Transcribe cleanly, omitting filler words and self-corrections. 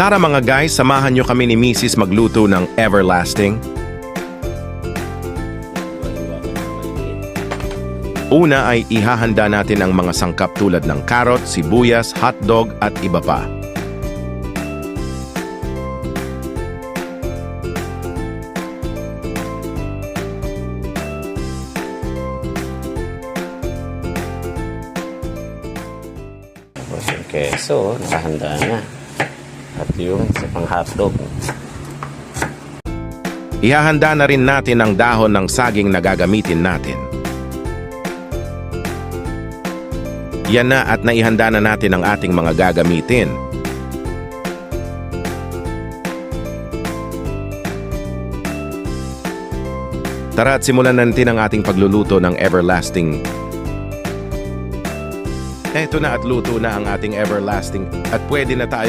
Tara mga guys, samahan nyo kami ni Mrs. magluto ng everlasting. Una ay ihahanda natin ang mga sangkap tulad ng carrot, sibuyas, hotdog at iba pa. Tapos yung keso, nakahanda na. At yung sa pang-hotdog. Ihahanda na rin natin ang dahon ng saging na gagamitin natin. Yan na at naihanda na natin ang ating mga gagamitin. Tara at simulan natin ang ating pagluluto ng everlasting. Eto na at luto na ang ating everlasting at pwede na tayo